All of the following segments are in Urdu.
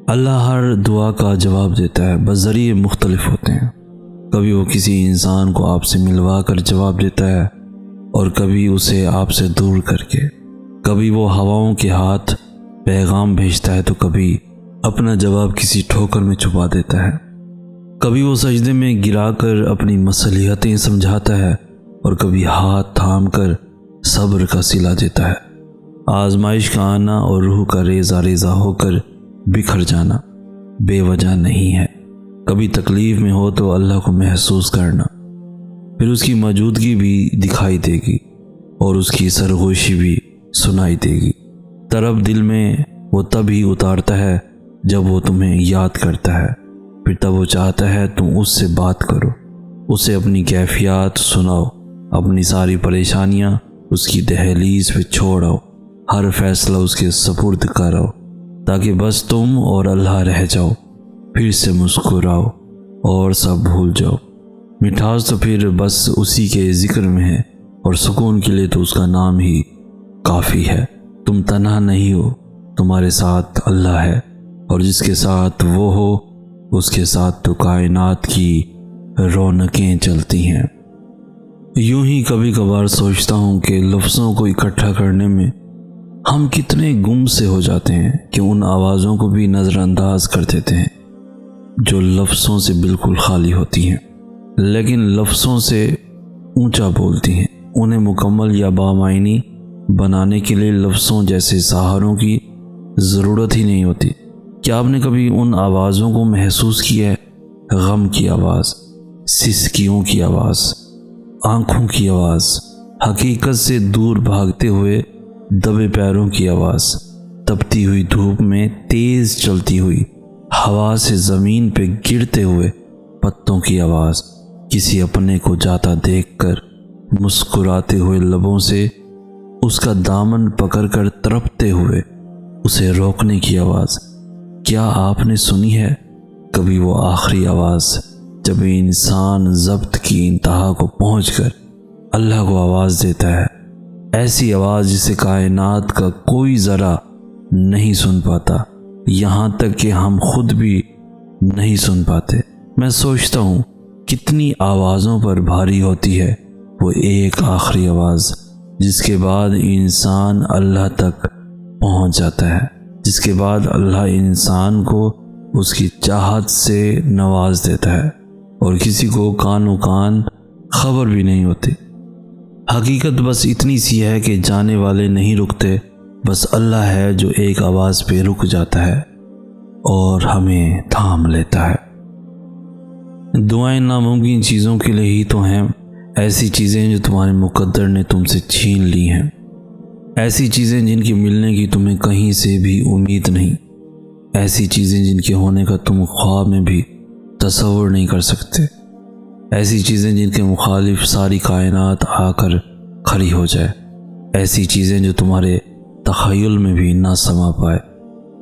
اللہ ہر دعا کا جواب دیتا ہے، بس ذریعے مختلف ہوتے ہیں۔ کبھی وہ کسی انسان کو آپ سے ملوا کر جواب دیتا ہے اور کبھی اسے آپ سے دور کر کے۔ کبھی وہ ہواؤں کے ہاتھ پیغام بھیجتا ہے تو کبھی اپنا جواب کسی ٹھوکر میں چھپا دیتا ہے۔ کبھی وہ سجدے میں گرا کر اپنی مصلحتیں سمجھاتا ہے اور کبھی ہاتھ تھام کر صبر کا صلہ دیتا ہے۔ آزمائش کا آنا اور روح کا ریزہ ریزہ ہو کر بکھر جانا بے وجہ نہیں ہے۔ کبھی تکلیف میں ہو تو اللہ کو محسوس کرنا، پھر اس کی موجودگی بھی دکھائی دے گی اور اس کی سرگوشی بھی سنائی دے گی۔ طرب دل میں وہ تب ہی اتارتا ہے جب وہ تمہیں یاد کرتا ہے، پھر تب وہ چاہتا ہے تم اس سے بات کرو، اسے اپنی کیفیات سناؤ، اپنی ساری پریشانیاں اس کی دہلیز پہ چھوڑو، ہر فیصلہ اس کے سپرد کرو، تاکہ بس تم اور اللہ رہ جاؤ، پھر سے مسکراؤ اور سب بھول جاؤ۔ مٹھاس تو پھر بس اسی کے ذکر میں ہے اور سکون کے لیے تو اس کا نام ہی کافی ہے۔ تم تنہا نہیں ہو، تمہارے ساتھ اللہ ہے، اور جس کے ساتھ وہ ہو اس کے ساتھ تو کائنات کی رونقیں چلتی ہیں۔ یوں ہی کبھی کبھار سوچتا ہوں کہ لفظوں کو اکٹھا کرنے میں ہم کتنے گم سے ہو جاتے ہیں کہ ان آوازوں کو بھی نظر انداز کر دیتے ہیں جو لفظوں سے بالکل خالی ہوتی ہیں، لیکن لفظوں سے اونچا بولتی ہیں۔ انہیں مکمل یا بامعنی بنانے کے لیے لفظوں جیسے سہاروں کی ضرورت ہی نہیں ہوتی۔ کیا آپ نے کبھی ان آوازوں کو محسوس کیا ہے؟ غم کی آواز، سسکیوں کی آواز، آنکھوں کی آواز، حقیقت سے دور بھاگتے ہوئے دبے پیروں کی آواز، تپتی ہوئی دھوپ میں تیز چلتی ہوئی ہوا سے زمین پہ گرتے ہوئے پتوں کی آواز، کسی اپنے کو جاتا دیکھ کر مسکراتے ہوئے لبوں سے اس کا دامن پکڑ کر تڑپتے ہوئے اسے روکنے کی آواز۔ کیا آپ نے سنی ہے کبھی وہ آخری آواز جب انسان ضبط کی انتہا کو پہنچ کر اللہ کو آواز دیتا ہے؟ ایسی آواز جسے کائنات کا کوئی ذرہ نہیں سن پاتا، یہاں تک کہ ہم خود بھی نہیں سن پاتے۔ میں سوچتا ہوں کتنی آوازوں پر بھاری ہوتی ہے وہ ایک آخری آواز، جس کے بعد انسان اللہ تک پہنچ جاتا ہے، جس کے بعد اللہ انسان کو اس کی چاہت سے نواز دیتا ہے اور کسی کو کانوں کان خبر بھی نہیں ہوتی۔ حقیقت بس اتنی سی ہے کہ جانے والے نہیں رکتے، بس اللہ ہے جو ایک آواز پہ رک جاتا ہے اور ہمیں تھام لیتا ہے۔ دعائیں ناممکن چیزوں کے لیے ہی تو ہیں، ایسی چیزیں جو تمہارے مقدر نے تم سے چھین لی ہیں، ایسی چیزیں جن کے ملنے کی تمہیں کہیں سے بھی امید نہیں، ایسی چیزیں جن کے ہونے کا تم خواب میں بھی تصور نہیں کر سکتے، ایسی چیزیں جن کے مخالف ساری کائنات آ کر کھڑی ہو جائے، ایسی چیزیں جو تمہارے تخیل میں بھی نہ سما پائے،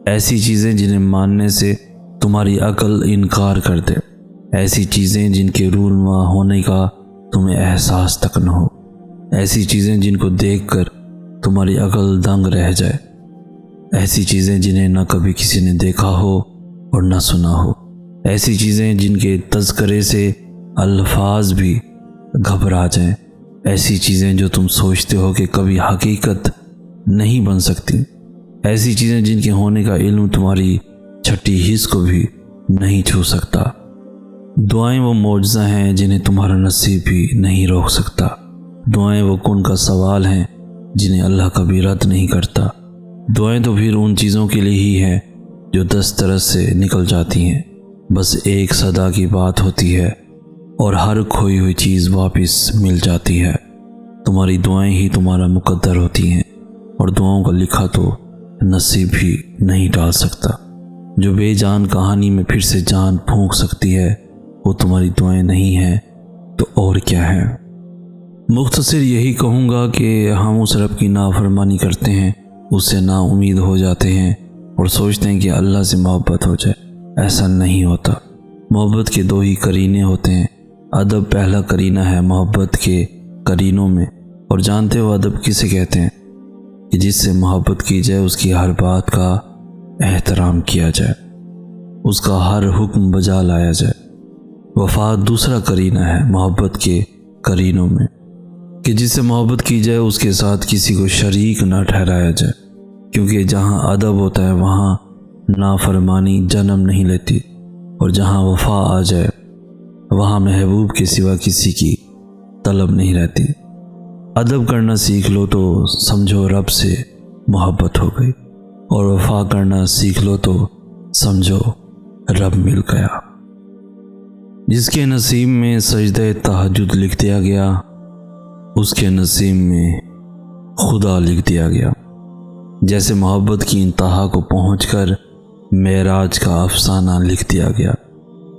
ایسی چیزیں جنہیں ماننے سے تمہاری عقل انکار کر دے، ایسی چیزیں جن کے رونما ہونے کا تمہیں احساس تک نہ ہو، ایسی چیزیں جن کو دیکھ کر تمہاری عقل دنگ رہ جائے، ایسی چیزیں جنہیں نہ کبھی کسی نے دیکھا ہو اور نہ سنا ہو، ایسی چیزیں جن کے تذکرے سے الفاظ بھی گھبرا جائیں، ایسی چیزیں جو تم سوچتے ہو کہ کبھی حقیقت نہیں بن سکتی، ایسی چیزیں جن کے ہونے کا علم تمہاری چھٹی حس کو بھی نہیں چھو سکتا۔ دعائیں وہ معجزہ ہیں جنہیں تمہارا نصیب بھی نہیں روک سکتا، دعائیں وہ کن کا سوال ہیں جنہیں اللہ کبھی رد نہیں کرتا، دعائیں تو پھر ان چیزوں کے لیے ہی ہیں جو دسترس سے نکل جاتی ہیں، بس ایک صدا کی بات ہوتی ہے اور ہر کھوئی ہوئی چیز واپس مل جاتی ہے۔ تمہاری دعائیں ہی تمہارا مقدر ہوتی ہیں اور دعاؤں کا لکھا تو نصیب بھی نہیں ڈال سکتا۔ جو بے جان کہانی میں پھر سے جان پھونک سکتی ہے وہ تمہاری دعائیں نہیں ہیں تو اور کیا ہے؟ مختصر یہی کہوں گا کہ ہم اس رب کی نافرمانی کرتے ہیں، اس سے نا امید ہو جاتے ہیں اور سوچتے ہیں کہ اللہ سے محبت ہو جائے۔ ایسا نہیں ہوتا۔ محبت کے دو ہی قرینے ہوتے ہیں، ادب پہلا قرینہ ہے محبت کے قرینوں میں، اور جانتے ہو ادب کسے کہتے ہیں؟ کہ جس سے محبت کی جائے اس کی ہر بات کا احترام کیا جائے۔ اس کا ہر حکم بجا لایا جائے۔ وفا دوسرا کرینہ ہے محبت کے کرینوں میں، کہ جس سے محبت کی جائے اس کے ساتھ کسی کو شریک نہ ٹھہرایا جائے، کیونکہ جہاں ادب ہوتا ہے وہاں نافرمانی جنم نہیں لیتی، اور جہاں وفا آ جائے وہاں محبوب کے سوا کسی کی طلب نہیں رہتی۔ ادب کرنا سیکھ لو تو سمجھو رب سے محبت ہو گئی، اور وفا کرنا سیکھ لو تو سمجھو رب مل گیا۔ جس کے نصیب میں سجدہ تہجد لکھ دیا گیا، اس کے نصیب میں خدا لکھ دیا گیا۔ جیسے محبت کی انتہا کو پہنچ کر معراج کا افسانہ لکھ دیا گیا۔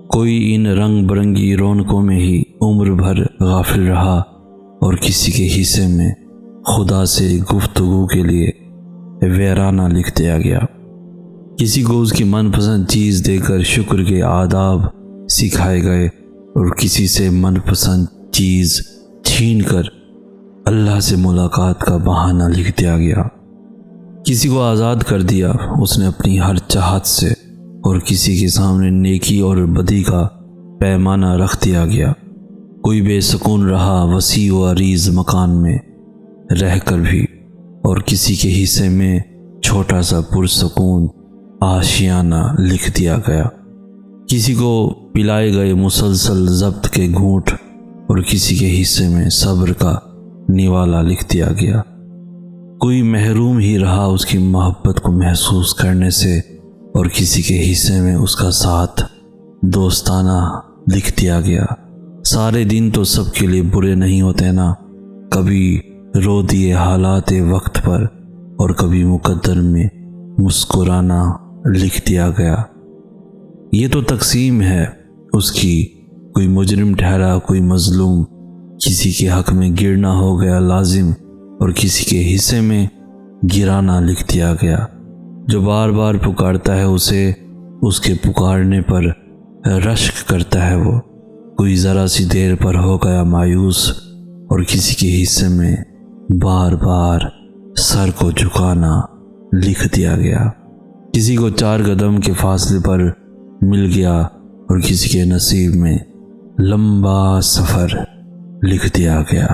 کوئی ان رنگ برنگی رونقوں میں ہی عمر بھر غافل رہا، اور کسی کے حصے میں خدا سے گفتگو کے لیے ویرانہ لکھ دیا گیا۔ کسی کو اس کی من پسند چیز دے کر شکر کے آداب سکھائے گئے، اور کسی سے من پسند چیز چھین کر اللہ سے ملاقات کا بہانہ لکھ دیا گیا۔ کسی کو آزاد کر دیا اس نے اپنی ہر چاہت سے، اور کسی کے سامنے نیکی اور بدی کا پیمانہ رکھ دیا گیا۔ کوئی بے سکون رہا وسیع و عریض مکان میں رہ کر بھی، اور کسی کے حصے میں چھوٹا سا پرسکون آشیانہ لکھ دیا گیا۔ کسی کو پلائے گئے مسلسل ضبط کے گھونٹ، اور کسی کے حصے میں صبر کا نوالا لکھ دیا گیا۔ کوئی محروم ہی رہا اس کی محبت کو محسوس کرنے سے، اور کسی کے حصے میں اس کا ساتھ دوستانہ لکھ دیا گیا۔ سارے دن تو سب کے لیے برے نہیں ہوتے نا، کبھی رو دیے حالات وقت پر، اور کبھی مقدر میں مسکرانا لکھ دیا گیا۔ یہ تو تقسیم ہے اس کی، کوئی مجرم ٹھہرا کوئی مظلوم، کسی کے حق میں گرنا ہو گیا لازم، اور کسی کے حصے میں گرانا لکھ دیا گیا۔ جو بار بار پکارتا ہے اسے، اس کے پکارنے پر رشک کرتا ہے وہ، کوئی ذرا سی دیر پر ہو گیا مایوس، اور کسی کے حصے میں بار بار سر کو جھکانا لکھ دیا گیا۔ کسی کو 4 قدم کے فاصلے پر مل گیا، اور کسی کے نصیب میں لمبا سفر لکھ دیا گیا۔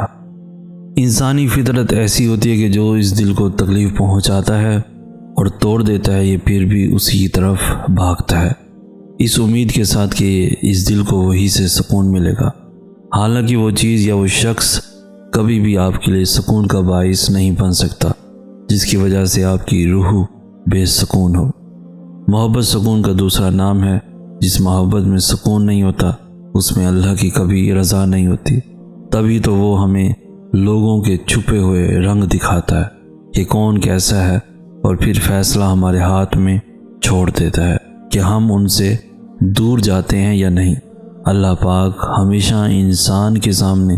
انسانی فطرت ایسی ہوتی ہے کہ جو اس دل کو تکلیف پہنچاتا ہے اور توڑ دیتا ہے، یہ پھر بھی اسی کی طرف بھاگتا ہے، اس امید کے ساتھ کہ اس دل کو وہی سے سکون ملے گا، حالانکہ وہ چیز یا وہ شخص کبھی بھی آپ کے لیے سکون کا باعث نہیں بن سکتا، جس کی وجہ سے آپ کی روح بے سکون ہو۔ محبت سکون کا دوسرا نام ہے۔ جس محبت میں سکون نہیں ہوتا اس میں اللہ کی کبھی رضا نہیں ہوتی، تبھی تو وہ ہمیں لوگوں کے چھپے ہوئے رنگ دکھاتا ہے کہ کون کیسا ہے، اور پھر فیصلہ ہمارے ہاتھ میں چھوڑ دیتا ہے کہ ہم ان سے دور جاتے ہیں یا نہیں۔ اللہ پاک ہمیشہ انسان کے سامنے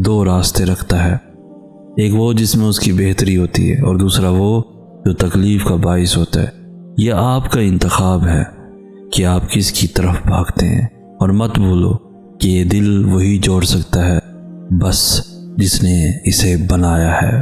2 راستے رکھتا ہے، ایک وہ جس میں اس کی بہتری ہوتی ہے، اور دوسرا وہ جو تکلیف کا باعث ہوتا ہے۔ یہ آپ کا انتخاب ہے کہ آپ کس کی طرف بھاگتے ہیں، اور مت بھولو کہ یہ دل وہی جوڑ سکتا ہے بس جس نے اسے بنایا ہے۔